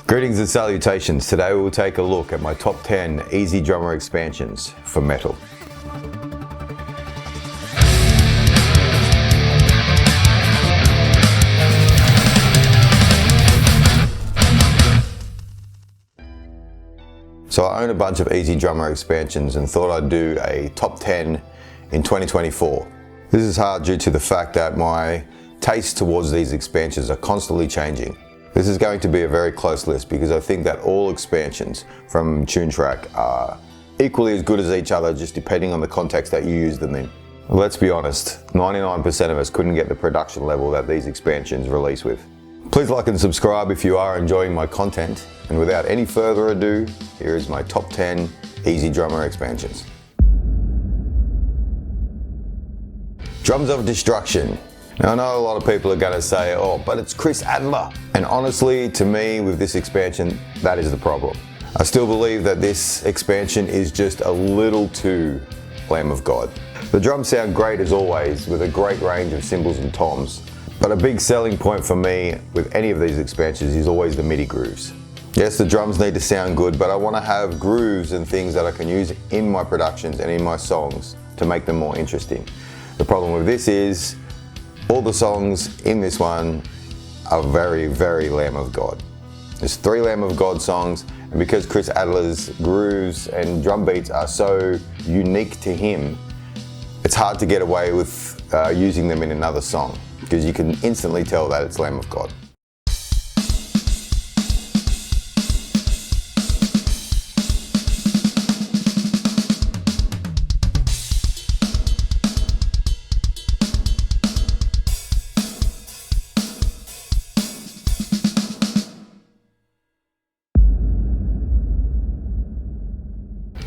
Greetings and salutations. Today we'll take a look at my top 10 EZdrummer expansions for metal. So I own a bunch of EZdrummer expansions and thought I'd do a top 10 in 2024. This is hard due to the fact that my tastes towards these expansions are constantly changing. This is going to be a very close list because I think that all expansions from TuneTrack are equally as good as each other, just depending on the context that you use them in. Let's be honest, 99% of us couldn't get the production level that these expansions release with. Please like and subscribe if you are enjoying my content. And without any further ado, here is my top 10 EZdrummer expansions. Drums of Destruction. Now I know a lot of people are going to say, oh, but it's Chris Adler. And honestly, to me, with this expansion, that is the problem. I still believe that this expansion is just a little too Lamb of God. The drums sound great as always, with a great range of cymbals and toms. But a big selling point for me with any of these expansions is always the MIDI grooves. Yes, the drums need to sound good, but I want to have grooves and things that I can use in my productions and in my songs to make them more interesting. The problem with this is all the songs in this one are very, very Lamb of God. There's 3 Lamb of God songs, and because Chris Adler's grooves and drum beats are so unique to him, it's hard to get away with using them in another song, because you can instantly tell that it's Lamb of God.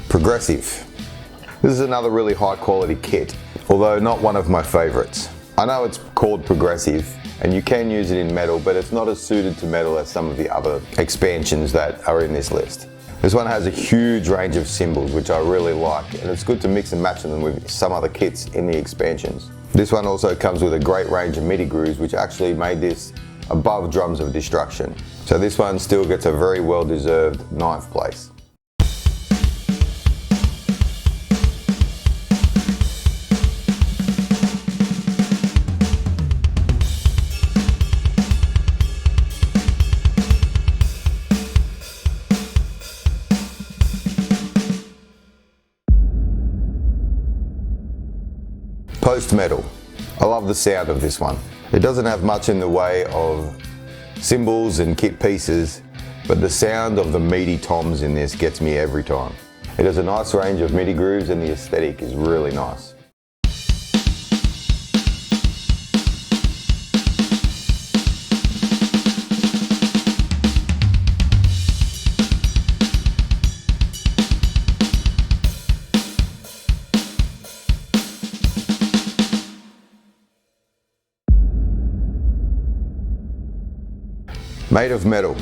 Progressive. This is another really high quality kit, although not one of my favorites. I know it's called progressive and you can use it in metal, but it's not as suited to metal as some of the other expansions that are in this list. This one has a huge range of cymbals, which I really like, and it's good to mix and match them with some other kits in the expansions. This one also comes with a great range of MIDI grooves, which actually made this above Drums of Destruction. So this one still gets a very well-deserved 9th place. Post metal. I love the sound of this one. It doesn't have much in the way of cymbals and kit pieces, but the sound of the meaty toms in this gets me every time. It has a nice range of MIDI grooves and the aesthetic is really nice. Made of Metal.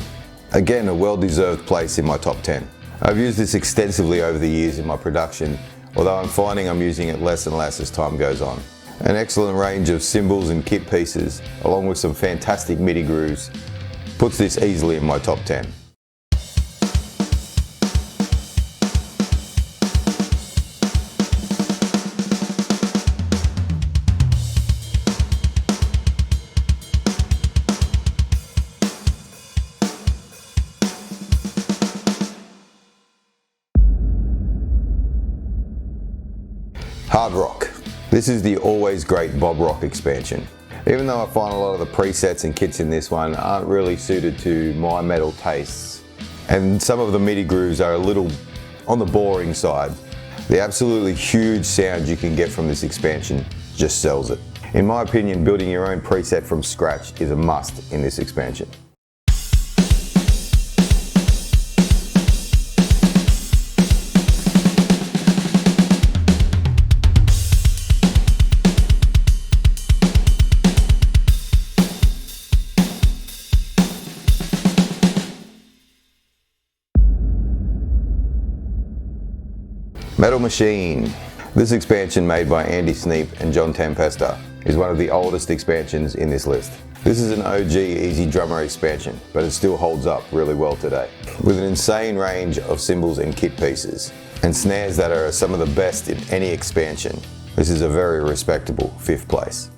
Again, a well-deserved place in my top 10. I've used this extensively over the years in my production, although I'm finding I'm using it less and less as time goes on. An excellent range of cymbals and kit pieces, along with some fantastic MIDI grooves, puts this easily in my top 10. Hard Rock. This is the always great Bob Rock expansion. Even though I find a lot of the presets and kits in this one aren't really suited to my metal tastes, and some of the MIDI grooves are a little on the boring side, the absolutely huge sound you can get from this expansion just sells it. In my opinion, building your own preset from scratch is a must in this expansion. Metal Machine. This expansion, made by Andy Sneap and John Tempesta, is one of the oldest expansions in this list. This is an OG EZdrummer expansion, but it still holds up really well today. With an insane range of cymbals and kit pieces, and snares that are some of the best in any expansion, this is a very respectable 5th place.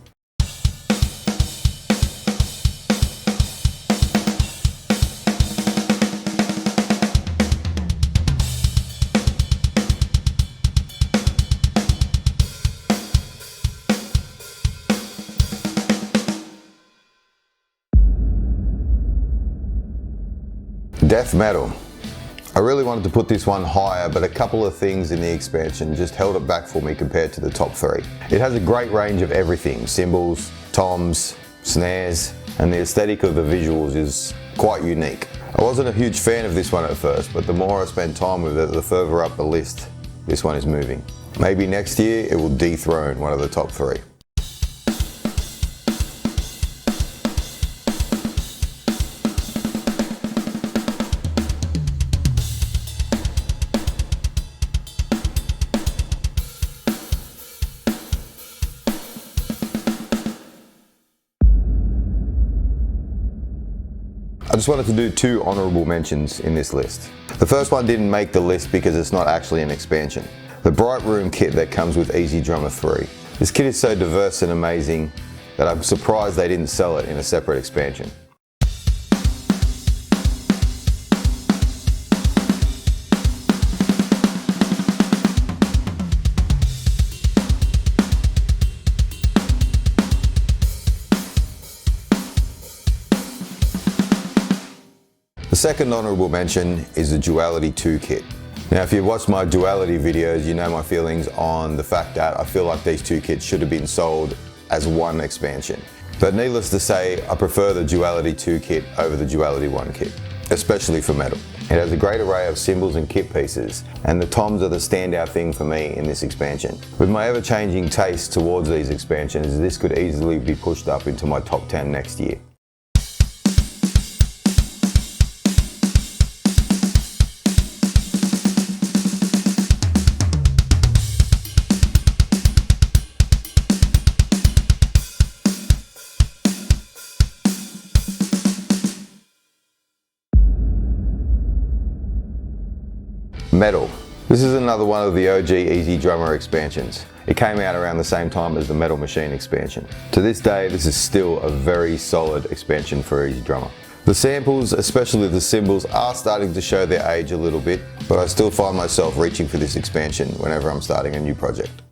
Death metal. I really wanted to put this one higher, but a couple of things in the expansion just held it back for me compared to the top 3. It has a great range of everything, cymbals, toms, snares, and the aesthetic of the visuals is quite unique. I wasn't a huge fan of this one at first, but the more I spend time with it, the further up the list this one is moving. Maybe next year it will dethrone one of the top 3. I just wanted to do 2 honourable mentions in this list. The first one didn't make the list because it's not actually an expansion. The Bright Room kit that comes with EZdrummer 3. This kit is so diverse and amazing that I'm surprised they didn't sell it in a separate expansion. The second honourable mention is the Duality 2 kit. Now if you've watched my Duality videos, you know my feelings on the fact that I feel like these 2 kits should have been sold as one expansion. But needless to say, I prefer the Duality 2 kit over the Duality 1 kit, especially for metal. It has a great array of cymbals and kit pieces, and the toms are the standout thing for me in this expansion. With my ever-changing taste towards these expansions, this could easily be pushed up into my top 10 next year. Metal. This is another one of the OG EZdrummer expansions. It came out around the same time as the Metal Machine expansion. To this day, this is still a very solid expansion for EZdrummer. The samples, especially the cymbals, are starting to show their age a little bit, but I still find myself reaching for this expansion whenever I'm starting a new project.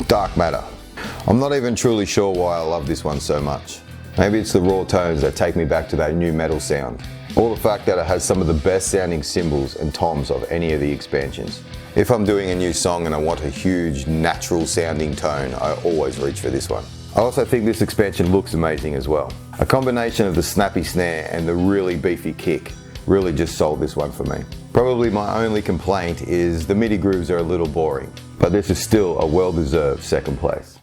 Dark matter. I'm not even truly sure why I love this one so much. Maybe it's the raw tones that take me back to that new metal sound, or the fact that it has some of the best sounding cymbals and toms of any of the expansions. If I'm doing a new song and I want a huge natural sounding tone, I always reach for this one. I also think this expansion looks amazing as well. A combination of the snappy snare and the really beefy kick really just sold this one for me. Probably my only complaint is the MIDI grooves are a little boring, but this is still a well-deserved 2nd place.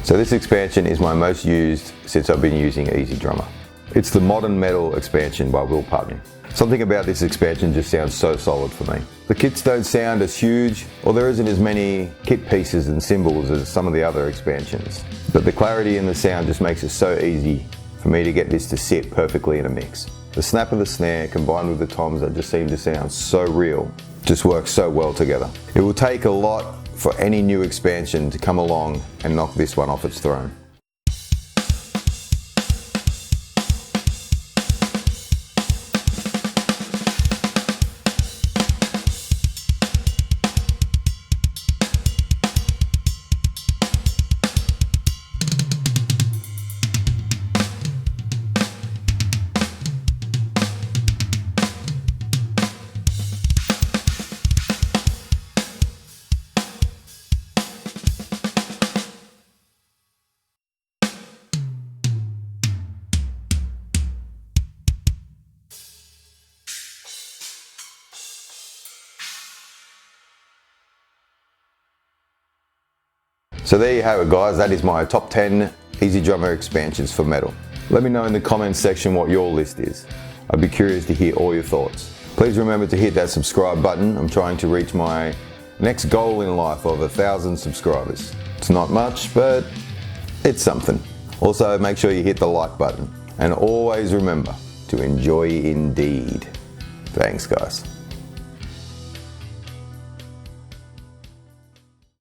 So this expansion is my most used since I've been using EZdrummer. It's the Modern Metal expansion by Will Putney. Something about this expansion just sounds so solid for me. The kits don't sound as huge, or there isn't as many kit pieces and cymbals as some of the other expansions. But the clarity in the sound just makes it so easy for me to get this to sit perfectly in a mix. The snap of the snare combined with the toms that just seem to sound so real just works so well together. It will take a lot for any new expansion to come along and knock this one off its throne. So there you have it, guys. That is my top 10 EZdrummer expansions for metal. Let me know in the comments section what your list is. I'd be curious to hear all your thoughts. Please remember to hit that subscribe button. I'm trying to reach my next goal in life of 1,000 subscribers. It's not much, but it's something. Also, make sure you hit the like button. And always remember to enjoy indeed. Thanks, guys.